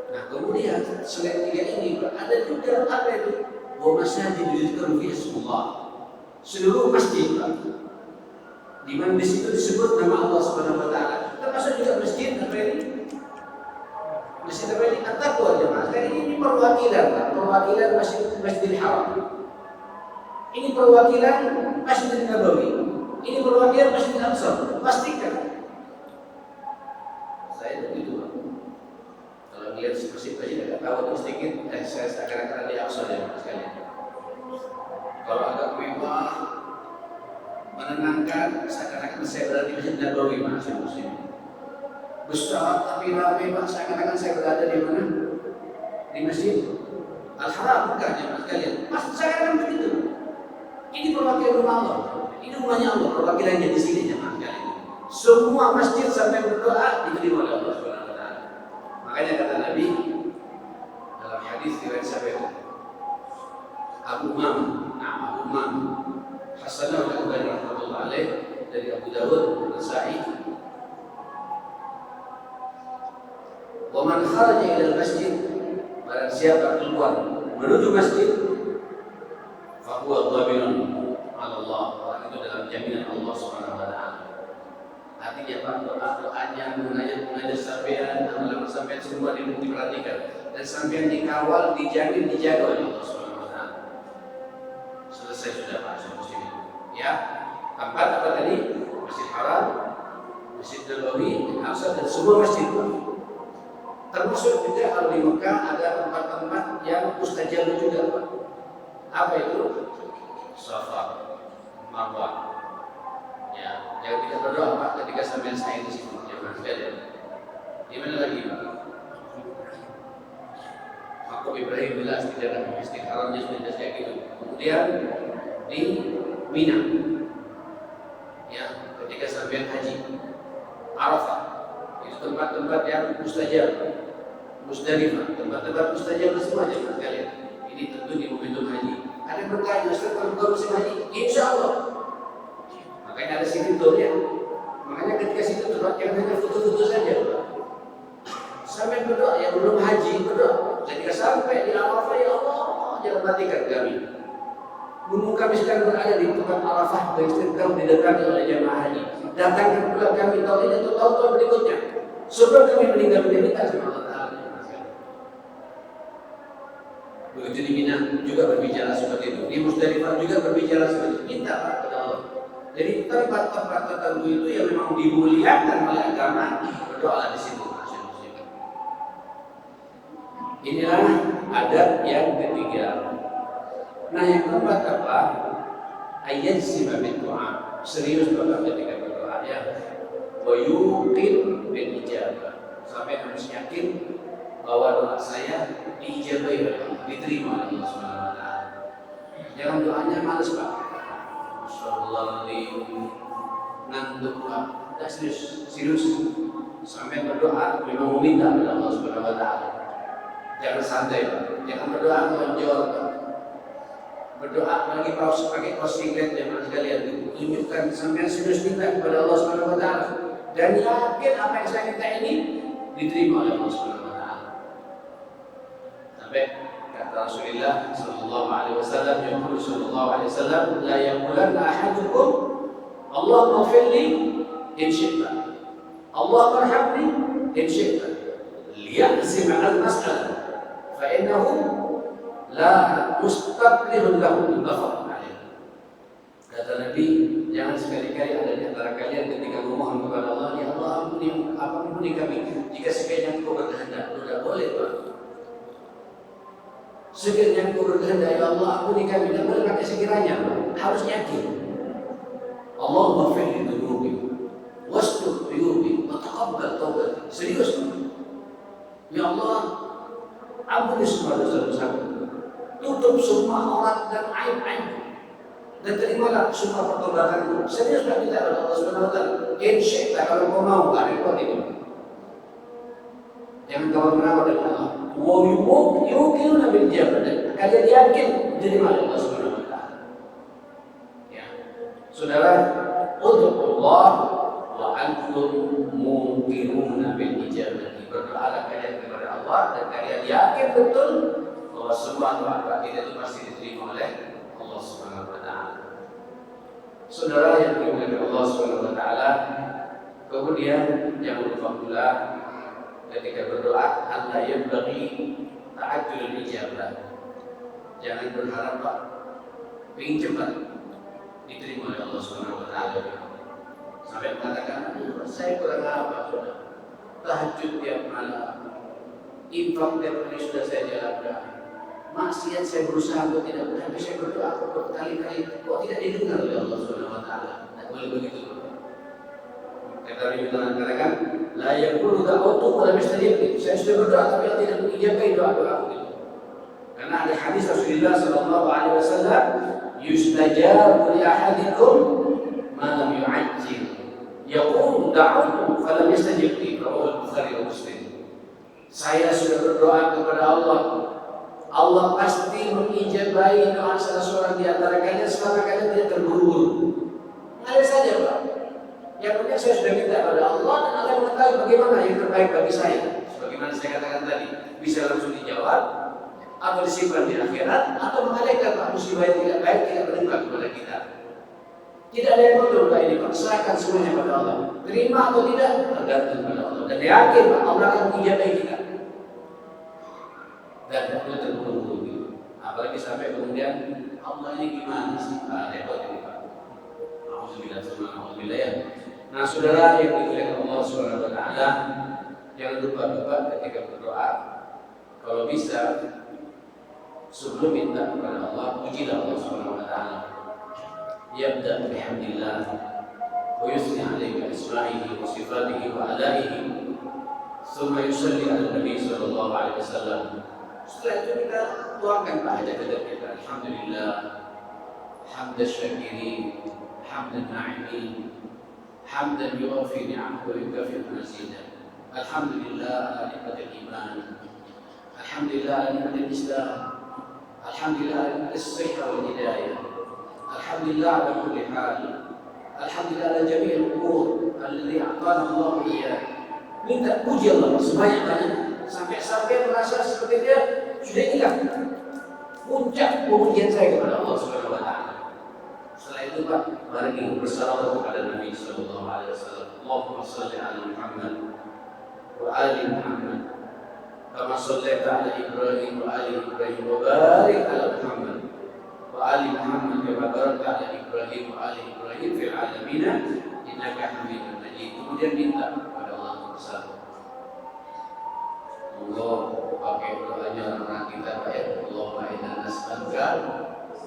Nah kemudian selain tiga ini ada juga apa itu? Wa masjid yuzkaru fihi ismullah. Seluruh masjid Pak, di mana di situ disebut nama Allah Subhanahu wa Ta'ala. Termasuk juga masjid apa ini? Masjid apa ini? At-Taqwa jemaah. Ini perwakilan Pak, perwakilan Masjidil Haram. Ini perwakilan Masjid Nabawi. Ini perwakilan Masjid Al-Aqsa. Pastikan. Saya begitu Pak. Kalau melihat masjid-masjid agak tahu sedikit, saya seakan-akan di Al-Aqsa ya sekalian. Kalau agak mewah, menenangkan, seakan-akan saya berada di Masjid Nabawi masing-masing. Besar tapi ramai Pak, seakan-akan saya berada di mana? Di Masjid Al-Haram, bukan ya Mas kalian? Mas seakan-akan begitu. Ini perwakilan rumah Allah. Ini rumahnya Allah, perwakilannya di sini jemaah sekalian. Semua masjid sampai berdoa diterima oleh Allah Subhanahu wa Ta'ala. Makanya kata Nabi dalam hadis riwayat Sahih Abu Umam Hasanah al-Albani rahimahullah alaih dari Abu Dawud Nasa'i, wa man kharaja ila al-masjid, barang siapa keluar menuju masjid, fa huwa dhaminun 'ala Allah, orang itu dalam jaminan Allah Subhanahu wa Ta'ala. Artinya Pak, doa-doanya mengajak sampean, amalan sampean semua diperhatikan dan sampean dikawal, dijamin, dijaga oleh Allah Subhanahu wa Ta'ala. Selesai sudah Pak, muslim. Ya, tempat apa tadi? Masjid Haram, Masjid Nabawi, Al-Aqsa dan semua masjid. Termasuk juga kalau di Mekah ada tempat-tempat yang mustajab juga Pak. Apa itu? Safa, Marwah. Ya, yang tidak berdoa Pak ketika sampai saya di situ. Jangan sekalian. Di mana lagi Pak? Makam Ibrahim jelas di dalam Masjid Haramnya sudah kayak gitu. Kemudian di Mina. Ya, ketika sampai haji. Arafah. Itu tempat-tempat yang mustajab. Musdalifah, tempat-tempat mustajab semua jemaah sekalian. Ini tentu di momentum haji. Ada yang bertanya, Ustaz, kalau bukan musim haji? Insya Allah. Makanya ada situ ya. Makanya ketika situ terlihat jangan hanya foto-foto saja. Sampai berdoa, yang belum haji berdoa. Ketika sampai di Arafah, ya Allah, jangan matikan kami. Gunung kami sedang berada di tempat Arafah, dan sedang didatangi oleh jemaah haji. Datangkan pula kami tahun ini atau tahun-tahun berikutnya. Sebelum kami meninggal dunia, minta sama Allah Ta'ala. Begitu di Mina juga berbicara seperti itu. Di Musdalifah juga berbicara seperti itu. Minta kepada Allah. Jadi tempat-tempat tertentu itu yang memang dimuliakan oleh agama, berdoa di situ. Inilah adab yang ketiga. Nah yang keempat apa? Ayat sibabit doa. Serius Bapak ketika berdoa ya. Wa yuqin bil ijabah. Sampai harus yakin bahwa doa saya diijabahi oleh Allah, diterima oleh Allah Subhanahu wa Ta'ala. Jangan doanya malas Pak. Masyaallah ngantuk Pak. Tidak serius. Sampai berdoa memang meminta kepada Allah Subhanahu wa Ta'ala. Jangan santai Pak. Jangan berdoa melonjor Pak. Berdoa lagi pakai kaos singlet jemaah sekalian, tunjukkan sampai serius minta kepada Allah Subhanahu wa Ta'ala dan yakin apa yang saya minta ini diterima oleh Allah Subhanahu wa Ta'ala. Sampai kata Rasulullah sallallahu alaihi wasallam, yaqulu sallallahu alaihi wasallam, la yaqulanna ahadukum Allahumma ighfirli in syi'ta, Allahumma arhamni in syi'ta, liyahzim al-mas'alah fa innahu la mustaqbilun lahu muttafaqun alaih. Kata Nabi, jangan sekali-kali ada di antara kalian ketika memohon kepada Allah, ya Allah ampuni kami jika sekiranya Engkau berkehendak. Tidak boleh, Pak. Sekiranya Engkau berkehendak, ya Allah ampuni kami. Tidak boleh pakai sekiranya, Pak. Harus yakin. Allahumma ighfir li dhunubi wastur uyubi wa taqabbal taubati. Serius. Ya Allah, ampuni semua dosa-dosaku, tutup semua aurat dan aib-aib, dan terimalah semua pertobatanku. Serius tak kita kepada Allah Subhanahu wa taala. Insyaallah kalau kau mau, tak repot itu. Jangan kau merawat dengan Allah. Wa yuqinu bil jabal. Kalian yakin diterima oleh Allah Subhanahu wa taala. Ya. Saudara, udhullah wa antum muqinuna bil ijabah. Berdoalah kalian kepada Allah dan kalian yakin betul bahwa semua doa kita itu pasti diterima oleh Allah Subhanahu wa taala. Saudara yang dimuliakan Allah Subhanahu wa taala, kemudian jangan lupa pula ketika berdoa Allah yang bagi ta'ajjul ijabah. Jangan berharap Pak ingin cepat diterima oleh Allah Subhanahu wa taala. Sampai mengatakan, saya kurang apa sudah. Tahajud tiap malam, infak tiap hari sudah saya jalankan, maksiat saya berusaha untuk tidak berhenti, saya berdoa berkali-kali, kok tidak didengar oleh Allah Subhanahu wa taala. Tidak boleh begitu. Kata Nabi mengatakan, la yaqulu da'utu wa lam yastajib. Saya sudah berdoa tapi Allah tidak mengijabahi doa-doa itu. Karena ada hadis Rasulullah sallallahu alaihi wasallam, yustajabu li ahadikum ma lam yu'ajjil. Yaqulu da'utu fa lam yastajib li. Rawahu Bukhari wa Muslim. Saya sudah berdoa kepada Allah, Allah pasti mengijabahi doa salah seorang di antara kalian selama kalian tidak terburu-buru. Mengalir saja, Pak. Yang penting saya sudah minta kepada Allah dan Allah mengetahui bagaimana yang terbaik bagi saya. Sebagaimana saya katakan tadi, bisa langsung dijawab atau disimpan di akhirat atau mengalihkan Pak musibah yang tidak baik tidak menimpa kepada kita. Tidak ada yang betul Pak ini Pak. Serahkan semuanya pada Allah. Terima atau tidak tergantung pada Allah. Dan yakin Pak Allah akan mengijabahi kita. Dan tidak boleh terburu-buru. Apalagi sampai kemudian Allah ini gimana sih? Repot ini Pak. Alhamdulillah ya. Nah saudara yang dimuliakan Allah Subhanahu wa taala, jangan lupa ketika berdoa, kalau bisa sebelum minta kepada Allah, pujilah Allah Subhanahu wa taala. Yabda bihamdillah wa yusni alaihi bi asma'ihi wa sifatihi wa alaihi, thumma yusalli ala Nabi sallallahu alaihi wasallam. Setelah itu kita tuangkan hajat-hajat kita. Alhamdulillah, hamdan syakirin, hamdan na'imin, hamdan yuwafi ni'amahu wa yukafi mazidah. Alhamdulillah ala nikmatil iman, alhamdulillah ala nikmatil islam, alhamdulillah ala nikmatis sihah wal hidayah, alhamdulillah ala kulli hal, alhamdulillah ala jami'il umur alladhi a'tana Allah iyyah. Minta puji Allah sebanyak-banyaknya sampai merasa seperti dia sudah hilang puncak pujian saya kepada Allah Subhanahu wa taala. Setelah itu Pak, mari bersalawat kepada Nabi sallallahu alaihi wasallam. Allahumma shalli ala Muhammad wa ali Muhammad kama shallaita ala Ibrahim wa ali Ibrahim wa barik ala Muhammad wa ali Muhammad kama barakta ala Ibrahim wa ali Ibrahim fil alamin innaka Hamidum Majid. Kemudian minta kepada Allah bersama. Allah pakai doanya orang kita Pak ya. Allahumma inna nas'aluka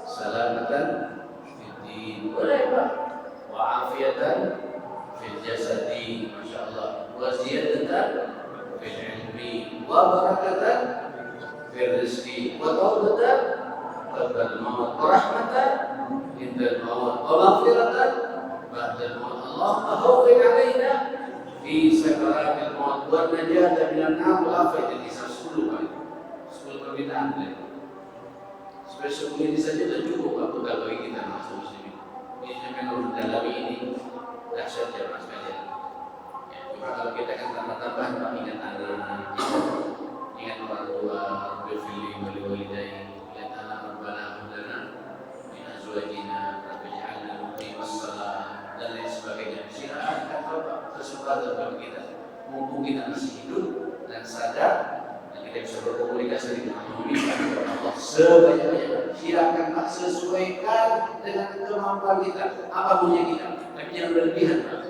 salamatan boleh Pak, wa afiatan fil jasadi, masyaallah, wa ziyadatan fil ilmi, wa barakatan fil rizqi, wa taubatan qabla al-maut, wa rahmatan indal maut, wa maghfiratan ba'da al-maut. Allahumma hawwin 'alaina fi sakaratil maut wa najata minan nar wa afiatan hisab. 10 Pak. 10 permintaan boleh. Supaya 10 ini saja sudah cukup Pak bekal bagi kita masuk muslimin. Ini sampai mendalami ini dahsyat ya Mas kalian. Ya, cuma kalau kita kan tambah-tambah Pak, ingat anak, ingat orang tua, berfili, wali-walidai. kesempatan bagi kita. Mumpung kita masih hidup dan sadar dan kita bisa berkomunikasi dengan Allah sebanyak-banyaknya. Silakan Pak, sesuaikan dengan kemampuan kita, apa punya kita, tapi jangan berlebihan Pak.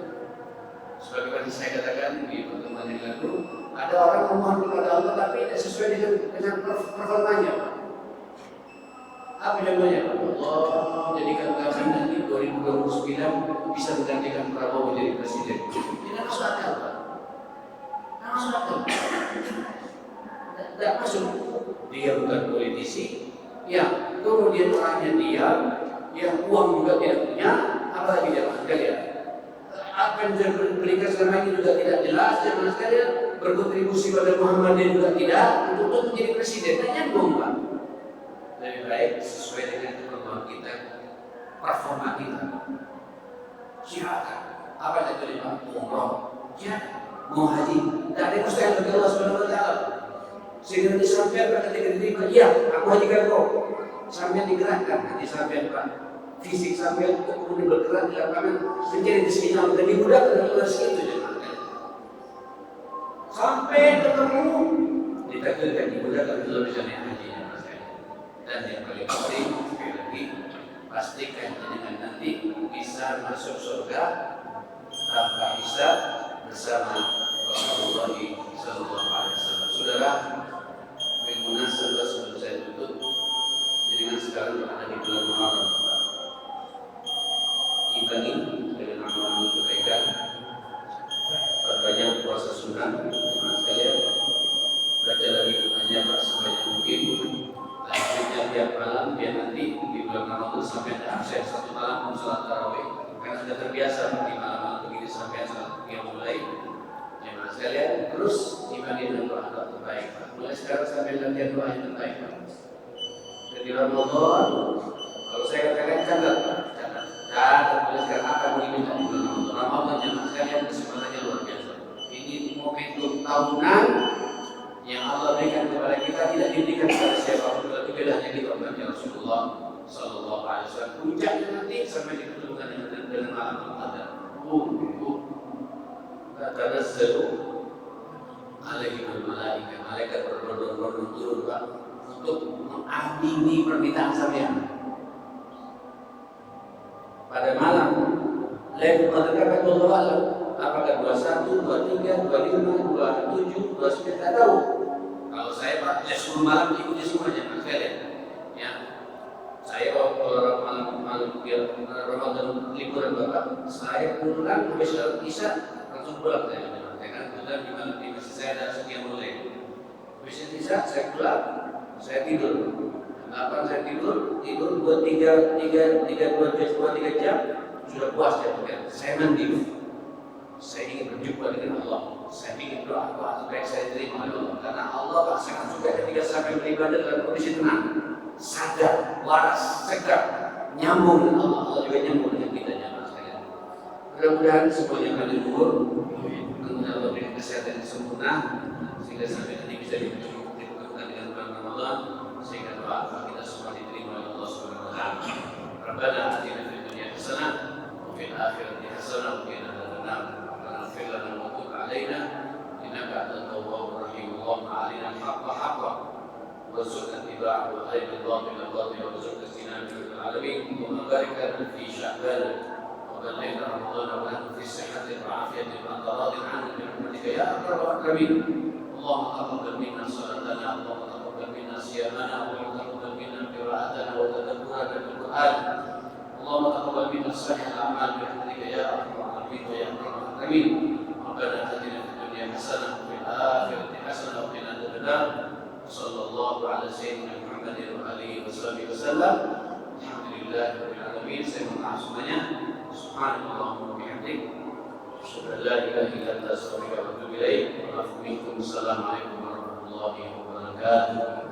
Sebagaimana saya katakan di pertemuan yang lalu, ada orang memohon kepada Allah tapi tidak sesuai dengan performanya Pak. Apa contohnya? Allah jadikan kami nanti 2029 bisa menggantikan Prabowo jadi presiden. Tidak masuk akal, Pak. Tidak masuk akal. Tidak masuk. Dia bukan politisi. Ya, kemudian orangnya diam. Yang uang juga tidak punya. Apalagi dia sekalian. Apa yang dia berikan selama ini juga tidak jelas. Jangan sekalian berkontribusi pada Muhammadiyah juga tidak untuk menjadi presiden. Tidak nyambung, Pak. Lebih baik sesuai dengan kemampuan kita, performa kita. Silakan. Apa yang terima? Umroh. Ya, mau haji. Tidak ada yang mustahil bagi Allah Subhanahu Wa Taala. Sehingga nanti sampai ketika diterima, iya, aku hajikan kau. Sampai digerakkan hati sampai Pak. Fisik sampai kemudian bergerak di lapangan mencari rezeki yang lebih mudah dari rezeki itu jangan. Sampai ketemu ditakdirkan dimudahkan Allah bisa naik haji. Dan yang paling penting sekali lagi pastikan dengan nanti bisa masuk surga tanpa hisab bersama Rasulullah Sallallahu Alaihi Wasallam. Saudara, bil munasabah sebelum saya tutup, dengan sekarang berada di bulan Muharram, imbangi dengan amal-amal kebaikan, perbanyak puasa sunnah, teman sekalian, baca lagi Qurannya Pak sebanyak mungkin. Akhirnya tiap malam dia nanti di bulan Ramadan sampai saya satu malam sholat tarawih karena sudah terbiasa di malam-malam begini sampai sholat yang mulai jemaah sekalian terus dibanding dengan doa terbaik mulai sekarang sampai latihan doa yang terbaik dan di Ramadan kalau saya katakan catat mulai sekarang apa yang diminta di bulan Ramadan jemaah sekalian kesempatannya luar biasa ini momentum tahunan yang Allah berikan kepada kita tidak diberikan kepada siapapun tapi hanya kita umatnya Rasulullah Sallallahu Alaihi Wasallam. Puncaknya nanti sampai diketemukan dengan malam Ramadan. Tanazzalu alaihimul malaikah. Malaikat berbondong-bondong turun Pak untuk mengamini permintaan sampean. Pada malam Lailatul Qadar kata Allah apakah 21, 23, 25, 27, 29 tidak tahu. Kalau saya Pak, ya 10 malam ikuti semuanya, Mas sekalian. Ya, saya kalau malam Ramadan liburan Bapak, saya pulang habis sholat Isya langsung pulang saya. Karena kebetulan di malam di masjid saya ada sekian mulai. Habis Isya saya pulang, saya tidur. Kenapa saya tidur 2-3 jam sudah puas ya. Saya mandi. Saya ingin berjumpa dengan Allah. Saya ingin doa supaya saya terima oleh Allah. Karena Allah sangat suka ketika sampai beribadah dalam kondisi tenang, sadar, waras, segar, nyambung dengan Allah. Allah juga nyambung dengan kita jemaah sekalian. Mudah-mudahan semuanya akan diukur. Mudah-mudahan Allah berikan kesehatan yang sempurna sehingga sampai nanti bisa dipertemukan dengan bulan Ramadan sehingga doa kita semua diterima oleh Allah Subhanahu Wa Taala. Rabbana atina fid dunya hasanah wa fil akhirati hasanah wa qina adzabannar. اغفر لنا وتب علينا انك انت التواب الرحيم اللهم علينا الحق حقا وارزقنا اتباعه وارنا الباطل باطلا وارزقنا اجتنابه في العالمين اللهم بارك لنا في شعبان وبلغنا رمضان ونحن في صحه وعافيه وانت راض عنا برحمتك يا اكرم الاكرمين اللهم تقبل منا صلاتنا اللهم تقبل منا صيامنا اللهم تقبل منا قراءتنا وتدبرنا بالقران اللهم تقبل منا صالح الاعمال برحمتك يا ارحم الراحمين ويا اكرم الاكرمين ربنا اتنا في الدنيا حسنه وفي الاخره حسنه وقنا عذاب النار صلى الله على سيدنا محمد واله وصحبه وسلم الحمد لله رب العالمين. Saya mohon semuanya subhanallahumma wa bihamdik asyhadu an la ilaha illa anta astaghfiruka wa atubu ilaik. Assalamualaikum warahmatullahi wabarakatuh.